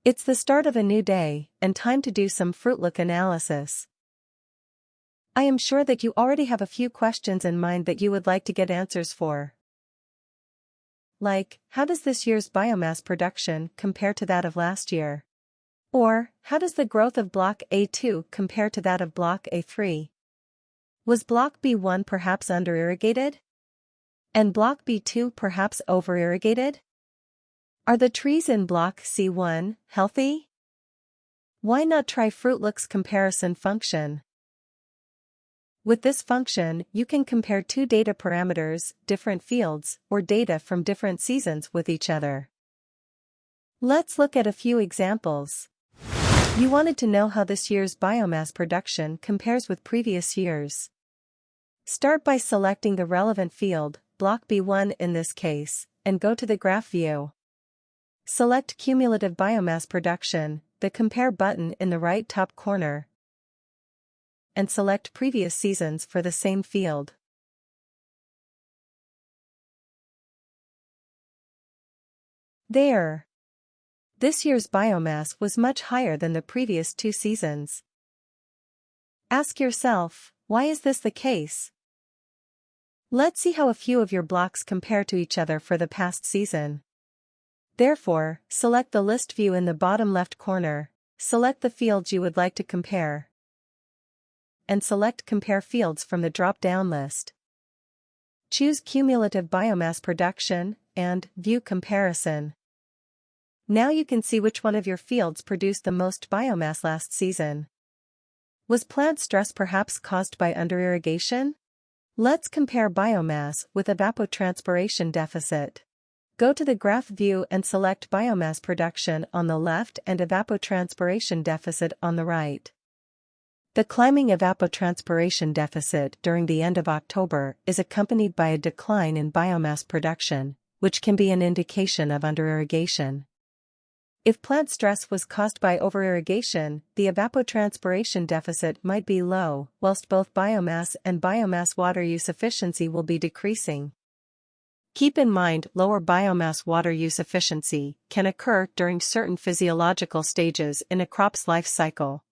It's the start of a new day, and time to do some FruitLook analysis. I am sure that you already have a few questions in mind that you would like to get answers for. Like, how does this year's biomass production compare to that of last year? Or, how does the growth of Block A2 compare to that of Block A3? Was Block B1 perhaps under-irrigated? And Block B2 perhaps over-irrigated? Are the trees in Block C1 healthy? Why not try FruitLook's comparison function? With this function, you can compare two data parameters, different fields, or data from different seasons with each other. Let's look at a few examples. You wanted to know how this year's biomass production compares with previous years. Start by selecting the relevant field, Block B1 in this case, and go to the graph view. Select Cumulative Biomass Production, the Compare button in the right top corner, and select Previous Seasons for the same field. There. This year's biomass was much higher than the previous two seasons. Ask yourself, why is this the case? Let's see how a few of your blocks compare to each other for the past season. Therefore, select the list view in the bottom left corner, select the fields you would like to compare, and select Compare Fields from the drop-down list. Choose Cumulative Biomass Production and View Comparison. Now you can see which one of your fields produced the most biomass last season. Was plant stress perhaps caused by under-irrigation? Let's compare biomass with evapotranspiration deficit. Go to the graph view and select biomass production on the left and evapotranspiration deficit on the right. The climbing evapotranspiration deficit during the end of October is accompanied by a decline in biomass production, which can be an indication of under-irrigation. If plant stress was caused by over-irrigation, the evapotranspiration deficit might be low, whilst both biomass and biomass water use efficiency will be decreasing. Keep in mind, lower biomass water use efficiency can occur during certain physiological stages in a crop's life cycle.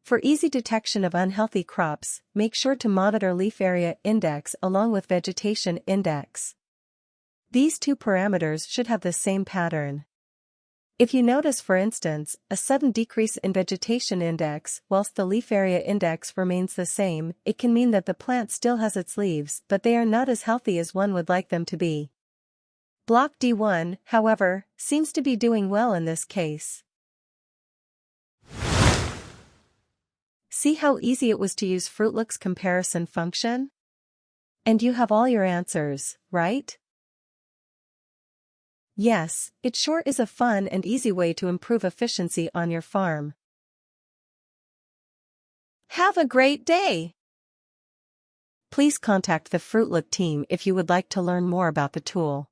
For easy detection of unhealthy crops, make sure to monitor leaf area index along with vegetation index. These two parameters should have the same pattern. If you notice, for instance, a sudden decrease in vegetation index whilst the leaf area index remains the same, it can mean that the plant still has its leaves but they are not as healthy as one would like them to be. Block D1, however, seems to be doing well in this case. See how easy it was to use FruitLook's comparison function? And you have all your answers, right? Yes, it sure is a fun and easy way to improve efficiency on your farm. Have a great day! Please contact the FruitLook team if you would like to learn more about the tool.